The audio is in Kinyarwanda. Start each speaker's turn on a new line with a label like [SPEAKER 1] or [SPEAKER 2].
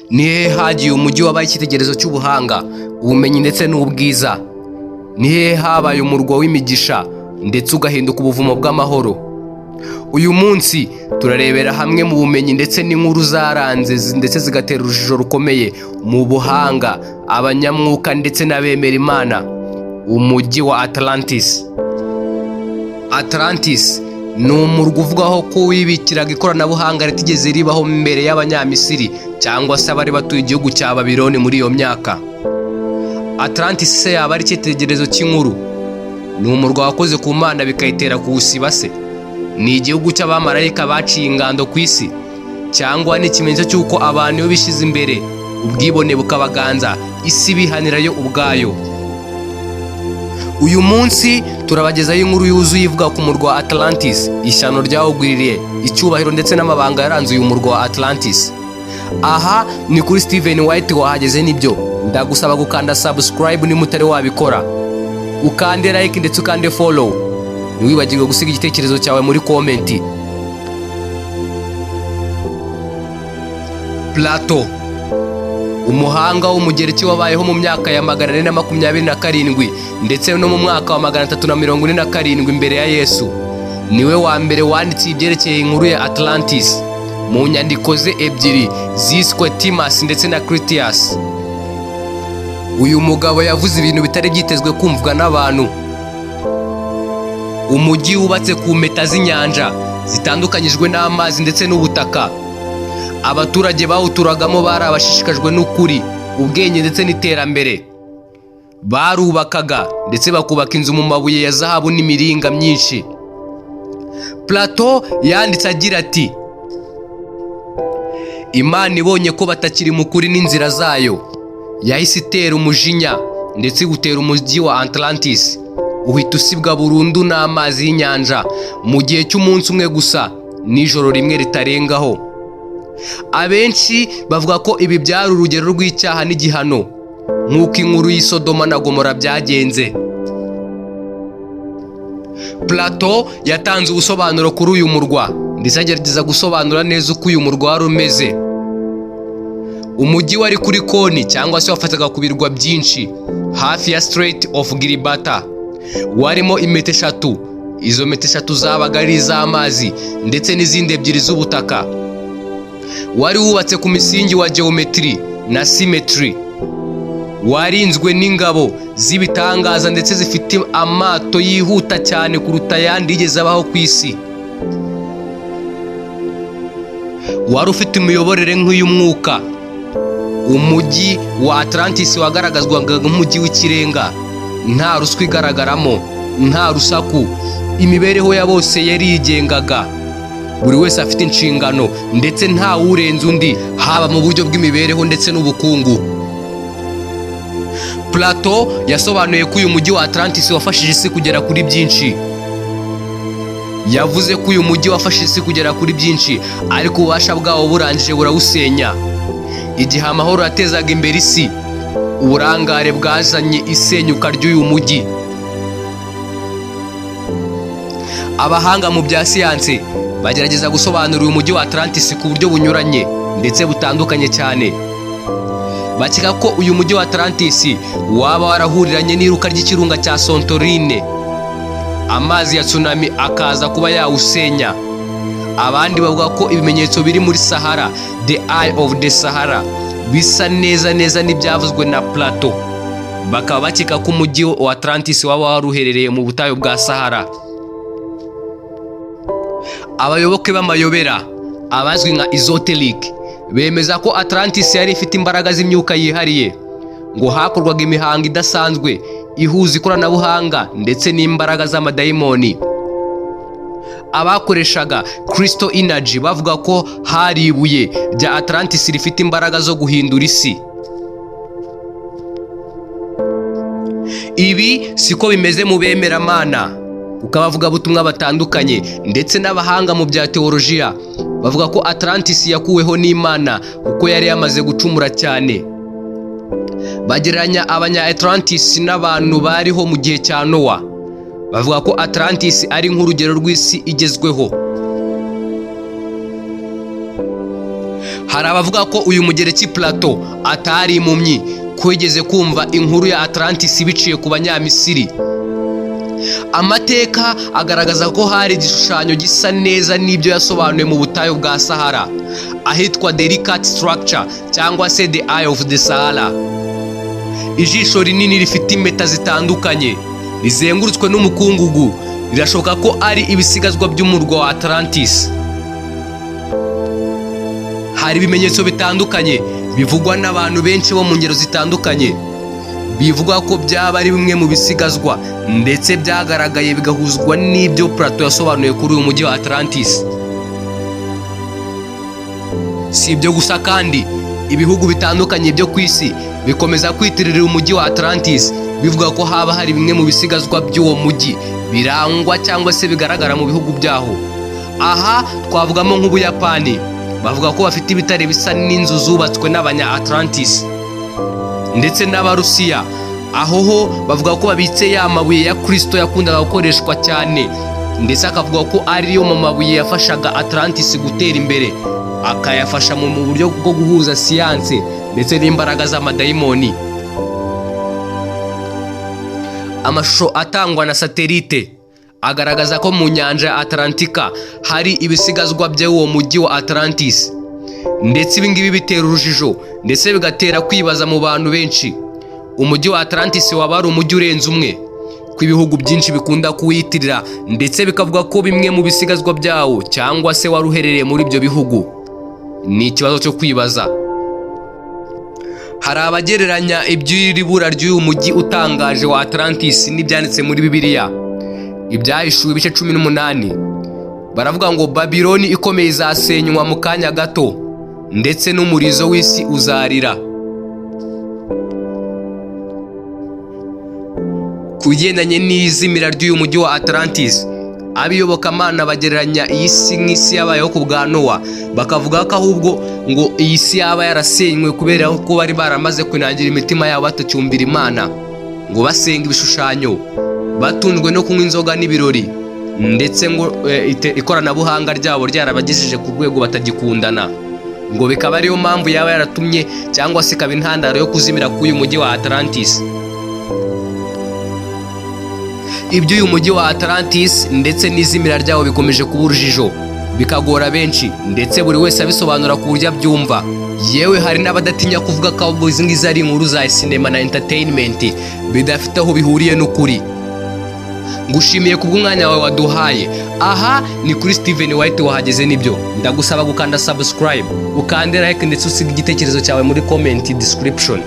[SPEAKER 1] Ni hehe hagiye umujyi wabaye icyitegererezo cy'ubuhanga, ubumenyi ndetse n'ubwiza? Ni hehe habaye umurwa w'imigisha ndetse ugahinduka ubuvumo bw'amahoro? Uyu munsi turarebera hamwe mu bumenyi ndetse n'inkuru zaranze ndetse zigatera urujijo rukomeye mu buhanga, abanyamwuka ndetse n'abemera Imana, umujyi wa Atlantis. Atlantis ni umurwa uvugwaho ko wibikiraga ikoranabuhanga ritigeze ribaho mbere y'Abanyamisiri cyangwa se abari batuye igihugu cya Babiloni muri iyo myaka. Atlantis se yaba ari icyitegererezo cy'inkuru? Ni umurwa wakoze ku Mana bikayitera kuwusiba se? Ni igihugu cy'abamarayika baciye ingando ku isi? Cyangwa ni ikimenyetso cy'uko abantu iyo bishyize imbere ubwibone bukabaganza, isi bihanira yo ubwayo? Uyu munsi turabagezaho inkuru yuzuye ivuga ku murwa wa Atlantis, ishyano ryawugwiririye, icyubahiro ndetse n'amabanga yaranze uyu murwa wa Atlantis. Aha ni kuri Steven White wahageze nibyo. Ndagusaba gukanda subscribe niba utari wabikora, ukande like ndetse ukande follow. Ntiwibagirwe gusiga igitekerezo cyawe muri comment. Plato, umuhanga w'umugereki wabayeho mu myaka ya 427 ndetse no mu mwaka wa 347 mbere ya Yesu, niwe wa mbere wanditse ibyerekeye inkuru ya Atlantis mu nyandiko ze ebyiri ziswe Timaeus ndetse na Critias. Uyu mugabo yavuze ibintu bitari byitezwe kumvwa n'abantu. Umujyi wubatse ku mpeta z'inyanja zitandukanyijwe n'amazi ndetse n'ubutaka. Abaturage bawuturagamo bari abashishikajwe n'ukuri, ubwenge ndetse n'iterambere. Barubakaga ndetse bakubaka inzu mu mabuye ya zahabu n'imiringa myinshi. Plato yanditse agira ati, Imana ibonye ko batakiri mu kuri n'inzira zayo, yahise itera umujinya ndetse gutera umujyi wa Atlantis uhita usibwa burundu n'amazi y'inyanja mu gihe cy'umunsi umwe gusa n'ijoro rimwe ritarengaho. Abenshi bavuga ko ibi byari urugero rw'icyaha n'igihano nk'uko inkuru y'i Sodoma na Gomora byagenze. Plato yatanze ubusobanuro kuri uyu murwa ndetse agerageza gusobanura neza uko uyu murwa wari umeze. Umujyi wari kuri koni cyangwa se wafataga ku birwa byinshi hafi ya Strait of Gibraltar. Warimo impeta 3, izo mpeta 3 zabaga ari iz'amazi ndetse n'izindi 2 z'ubutaka. Wari wubatse ku misingi wa geometry na symmetry. Warinzwe n'ingabo z'ibitangaza ndetse zifite amato yihuta cyane kuruta ayandi yigeze abaho ku isi. Wari ufite imiyoborere nk'iy'umwuka. Umujyi wa Atlantis wagaragazwaga nk'umujyi w'ikirenga, nta ruswa igaragaramo, nta rusaku. Imibereho ya bose yari yigengaga, buri wese afite inshingano ndetse nta urenze undi, haba mu buryo bw'imibereho ndetse n'ubukungu. Plato yasobanuye ko uyu mujyi wa Atlantis wafashije isi kugera kuri byinshi. Yavuze ko uyu mujyi wafashije isi kugera kuri byinshi, ariko ububasha bwawo burangije burawusenya. Igihe amahoro yatezaga imbere isi, uburangare bwazanye isenyuka ry'uyu mujyi. Abahanga mu bya siyanse bagerageza gusobanura uyu mujyi wa Atlantis ku buryo bunyuranye ndetse butandukanye cyane. Bakeka ko uyu mujyi wa Atlantis waba warahuriranye n'iruka ry'ikirunga cya Santorini, amazi ya tsunami akaza kuba yawusenya. Abandi bavuga ko ibimenyetso biri muri Sahara, the Eye of the Sahara, bisa neza n'ibyavuzwe na Plato. Bakaba bakeka ko umujyi wa Atlantis waba waruherereye mu butayu bwa Sahara. Abayoboke b'amayobera abazwi nka esoteric bemeza ko Atlantis yari ifite imbaraga z'imyuka yihariye, ngo hakorwaga imihango idasanzwe ihuza ikoranabuhanga ndetse n'imbaraga z'amadayimoni. Abakoreshaga crystal energy bavuga ko hari ibuye rya Atlantis rifite imbaraga zo guhindura isi. Ibi siko bimeze mu bemera Mana, kuko abavugabutumwa batandukanye ndetse n'abahanga mu bya teolojiya bavuga ko Atlantis yakuweho n'Imana kuko yari yamaze gucumura cyane. Bagereranya abanya-Atlantis n'abantu bariho mu gihe cya Nowa. Bavuga ko Atlantis ari nk'urugero rw'isi igezweho. Hari abavuga ko uyu mugereki Plato atari impumyi, ko yigeze kumva inkuru ya Atlantis biciye ku banyamisiri. Amateka agaragaza ko hari igishushanyo gisa neza n'ibyo yasobanuye mu butayu bwa Sahara, ahitwa Delicate Structure cyangwa se The Eye of the Sahara. Ijisho rinini rifite impeta zitandukanye, rizengurutswe n'umukungugu, birashoboka ko ari ibisigazwa by'umurwa wa Atlantis. Hari ibimenyetso bitandukanye bivugwa n'abantu benshi bo mu ngero zitandukanye, bivuga ko byaba ari bimwe mu bisigazwa ndetse byagaragaye bigahuzwa n'ibyo Plato yasobanuye kuri uyu mujyi wa Atlantis. Si ibyo gusa kandi, ibihugu bitandukanye byo ku isi bikomeza kwitirira umujyi wa Atlantis, bivuga ko haba hari bimwe mu bisigazwa by'uwo mujyi birangwa cyangwa se bigaragara mu bihugu byaho. Aha twavugamo nk'Ubuyapani, bavuga ko bafite ibitare bisa n'inzu zubatswe n'abanya Atlantis, ndetse n'Abarusiya, aho ho bavuga ko babitse ya mabuye ya Kristo yakundaga gukoreshwa cyane, ndetse akavuga ko ariyo mu mabuye yafashaga Atlantis gutera imbere, akayafasha mu buryo bwo guhuza siyanse ndetse n'imbaraga z'amadayimoni. Amashusho atangwa na satelite agaragaza ko mu nyanja ya Atlantika hari ibisigazwa by'uwo mujyi wa Atlantis, ndetse ibingibi bitera urujijo ndetse bigatera kwibaza mu bantu benshi. Umujyi wa Atlantis waba ari umujyi urenze umwe, ko ibihugu byinshi bikunda kuwitirira ndetse bikavuga ko bimwe mu bisigazwa byawo cyangwa se wari uherereye muri ibyo bihugu. Ni ikibazo cyo kwibaza. Hari abagereranya iby'iri bura ry'uyu mujyi utangaje wa Atlantis n'ibyanditse muri Bibiliya, Ibyahishuwe ibice 18. Baravuga ngo Babiloni ikomeye izasenywa mu kanya gato, ndetse n'umurizo w'isi uzarira. Kugendanye n'izimira ry'uyu mujyi wa Atlantis, abiyobokamana bagereranya iyi si nk'isi yabayeho ku bwa Nowa, bakavuga ko ahubwo ngo iyi si yaba yarasenywe kubera ko bari baramaze kunangira imitima yabo batacyumvira Imana, ngo basenga ibishushanyo, batunzwe no kunywa inzoga n'ibirori, ndetse ngo ikoranabuhanga ryabo ryarabagejeje ku rwego batagikundana, ngo bikaba ariyo mpamvu yaba yaratumye cyangwa se ikaba intandaro yo kuzimira k'uyu mujyi wa Atlantis. Iby'uyu mujyi wa Atlantis ndetse n'izimira ryawo bikomeje kuba urujijo, bikagora benshi, ndetse buri wese abisobanura ku buryo abyumva. Yewe hari n'abadatinya kuvuga ko izi ngizi ari inkuru za sinema na entertainment bidafite aho bihuriye n'ukuri. Ngushimiye kubw'umwanya wawe waduhaye. Aha ni kuri Steven White wahageze nibyo. Ndagusaba gukanda subscribe, ukande like ndetse usiga igitekerezo cyawe muri comment description.